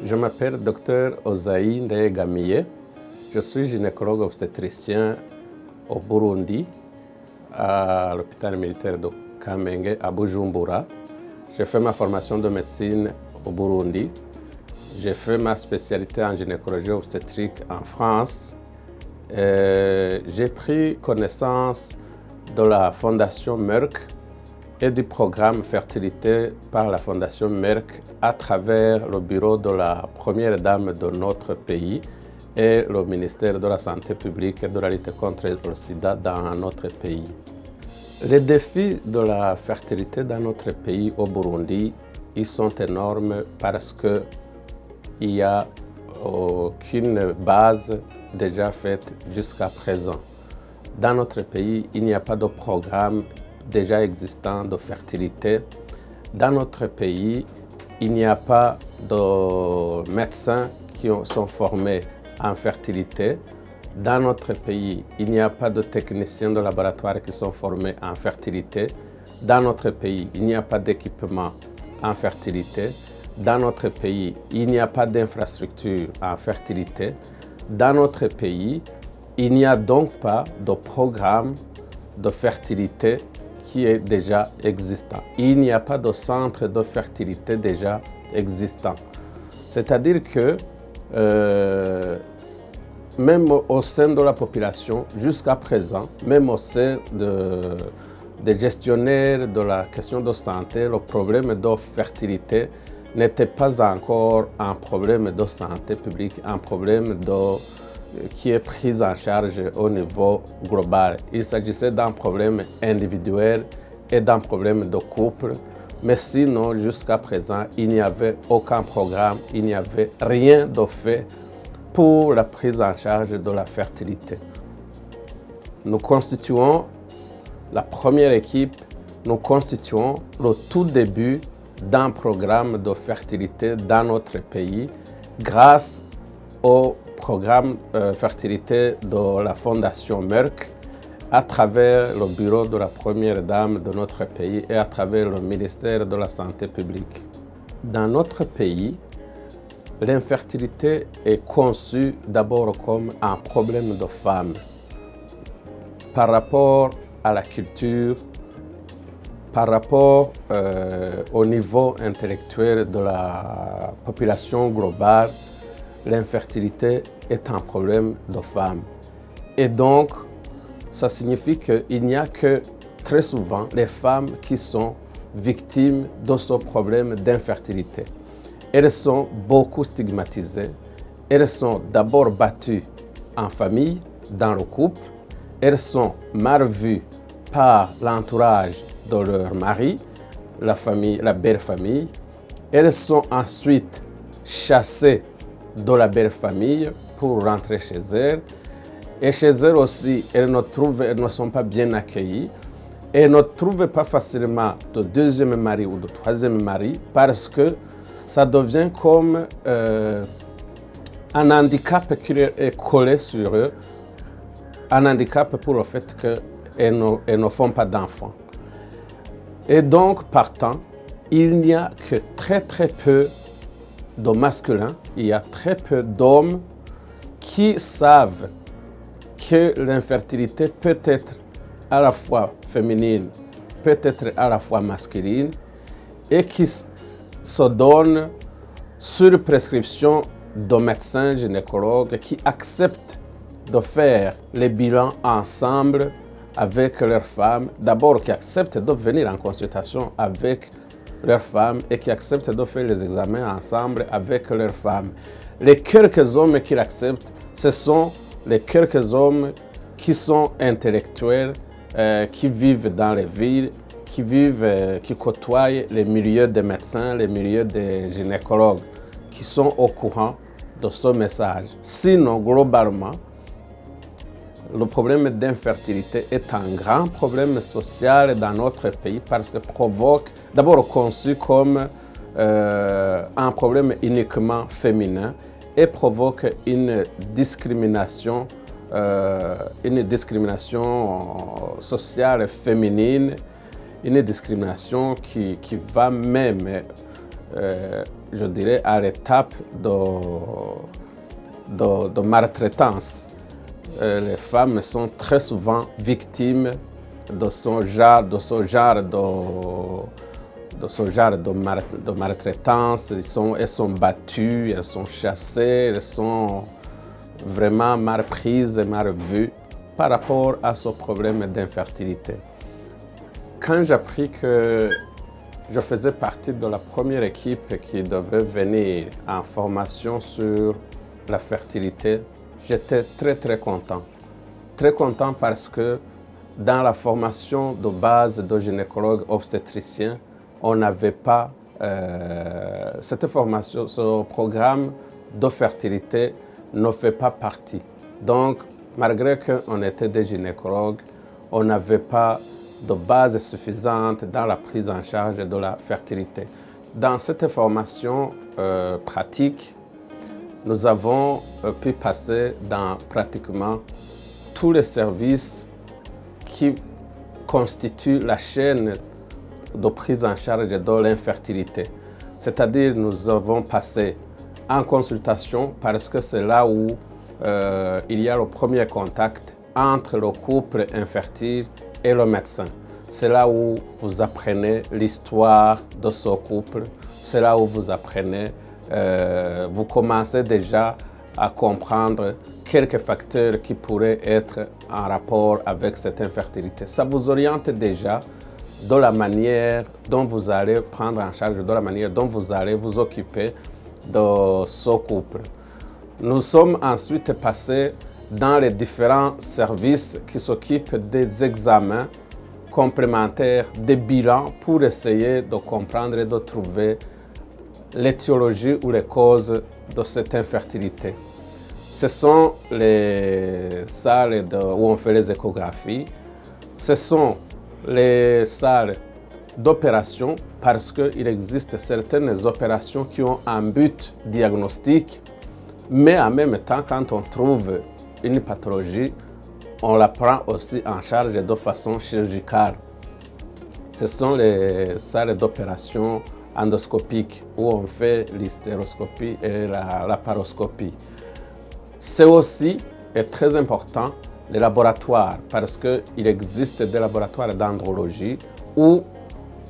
Je m'appelle Dr Ozaï Ndayegamiye. Je suis gynécologue obstétricien au Burundi, à l'hôpital militaire de Kamenge à Bujumbura. J'ai fait ma formation de médecine au Burundi. J'ai fait ma spécialité en gynécologie obstétrique en France. J'ai pris connaissance de la Fondation Merck et du programme fertilité par la Fondation Merck à travers le bureau de la première dame de notre pays et le ministère de la Santé publique et de la lutte contre le sida dans notre pays. Les défis de la fertilité dans notre pays au Burundi, ils sont énormes parce qu'il n'y a aucune base déjà faite jusqu'à présent. Dans notre pays, il n'y a pas de programme déjà existant de fertilité. Dans notre pays, il n'y a pas de médecins qui sont formés en fertilité. Dans notre pays, il n'y a pas de techniciens de laboratoire qui sont formés en fertilité. Dans notre pays, il n'y a pas d'équipement en fertilité. Dans notre pays, il n'y a pas d'infrastructure en fertilité. Dans notre pays, il n'y a donc pas de programme de fertilité qui est déjà existant. Il n'y a pas de centre de fertilité déjà existant. C'est-à-dire que même au sein de la population, jusqu'à présent, même au sein des gestionnaires de la question de santé, le problème de fertilité n'était pas encore un problème de santé publique, un problème qui est pris en charge au niveau global. Il s'agissait d'un problème individuel et d'un problème de couple, mais sinon, jusqu'à présent, il n'y avait aucun programme, il n'y avait rien de fait pour la prise en charge de la fertilité. Nous constituons la première équipe, nous constituons le tout début d'un programme de fertilité dans notre pays grâce au programme fertilité de la Fondation Merck à travers le bureau de la première dame de notre pays et à travers le ministère de la Santé publique. Dans notre pays, l'infertilité est conçue d'abord comme un problème de femmes par rapport à la culture, par rapport au niveau intellectuel de la population globale. L'infertilité est un problème de femmes. Et donc, ça signifie qu'il n'y a que très souvent les femmes qui sont victimes de ce problème d'infertilité. Elles sont beaucoup stigmatisées. Elles sont d'abord battues en famille, dans le couple. Elles sont mal vues par l'entourage de leur mari, la famille, la belle famille. Elles sont ensuite chassées de la belle famille pour rentrer chez elles. Et chez elles aussi, elles ne sont pas bien accueillies. Elles ne trouvent pas facilement de deuxième mari ou de troisième mari parce que ça devient comme un handicap qui est collé sur eux, un handicap pour le fait qu'elles ne font pas d'enfants. Et donc, partant, il n'y a que très peu de masculins, il y a très peu d'hommes qui savent que l'infertilité peut être à la fois féminine, peut être à la fois masculine et qui se donnent sur prescription de médecins gynécologues qui acceptent de faire les bilans ensemble avec leurs femmes, d'abord qui acceptent de venir en consultation avec leurs femmes et qui acceptent de faire les examens ensemble avec leurs femmes. Les quelques hommes qui l'acceptent, ce sont les quelques hommes qui sont intellectuels, qui vivent dans les villes, qui côtoient les milieux des médecins, les milieux des gynécologues, qui sont au courant de ce message. Sinon, globalement, le problème d'infertilité est un grand problème social dans notre pays parce que provoque, d'abord conçu comme un problème uniquement féminin et provoque une discrimination sociale féminine, une discrimination qui va même je dirais, à l'étape de maltraitance. Les femmes sont très souvent victimes de ce genre de maltraitance. Elles sont battues, elles sont chassées, elles sont vraiment mal prises et mal vues par rapport à ce problème d'infertilité. Quand j'ai appris que je faisais partie de la première équipe qui devait venir en formation sur la fertilité, j'étais très content. Très content parce que dans la formation de base de gynécologue obstétricien, on n'avait pas cette formation, ce programme de fertilité ne fait pas partie. Donc, malgré qu'on était des gynécologues, on n'avait pas de base suffisante dans la prise en charge de la fertilité. Dans cette formation pratique, nous avons pu passer dans pratiquement tous les services qui constituent la chaîne de prise en charge de l'infertilité. C'est-à-dire, nous avons passé en consultation parce que c'est là où il y a le premier contact entre le couple infertile et le médecin. C'est là où vous apprenez l'histoire de ce couple. C'est là où vous apprenez, vous commencez déjà à comprendre quelques facteurs qui pourraient être en rapport avec cette infertilité. Ça vous oriente déjà de la manière dont vous allez prendre en charge, de la manière dont vous allez vous occuper de ce couple. Nous sommes ensuite passés dans les différents services qui s'occupent des examens complémentaires, des bilans pour essayer de comprendre et de trouver l'étiologie ou les causes de cette infertilité. Ce sont les salles où on fait les échographies, ce sont les salles d'opération parce qu'il existe certaines opérations qui ont un but diagnostique, mais en même temps, quand on trouve une pathologie, on la prend aussi en charge de façon chirurgicale. Ce sont les salles d'opération endoscopiques où on fait l'hystéroscopie et la laparoscopie. C'est aussi, et très important, les laboratoires, parce qu'il existe des laboratoires d'andrologie où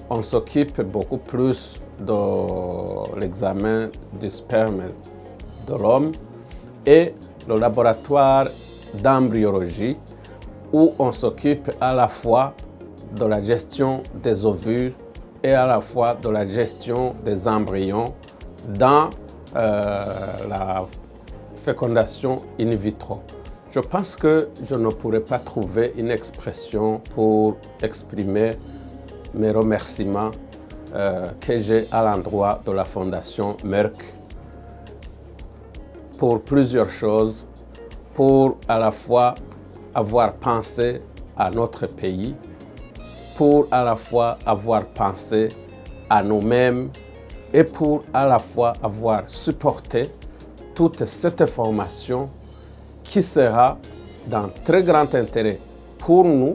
on s'occupe beaucoup plus de l'examen du sperme de l'homme et le laboratoire d'embryologie où on s'occupe à la fois de la gestion des ovules et à la fois de la gestion des embryons dans la fécondation in vitro. Je pense que je ne pourrais pas trouver une expression pour exprimer mes remerciements que j'ai à l'endroit de la Fondation Merck pour plusieurs choses, pour à la fois avoir pensé à notre pays, pour à la fois avoir pensé à nous-mêmes et pour à la fois avoir supporté toute cette formation qui sera d'un très grand intérêt pour nous,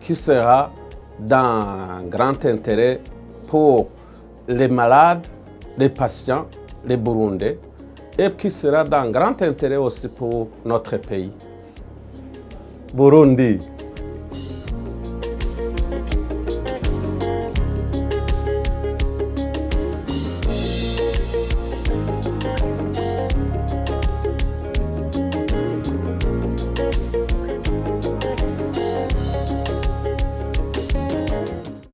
qui sera d'un grand intérêt pour les malades, les patients, les Burundais, et qui sera d'un grand intérêt aussi pour notre pays. Burundi.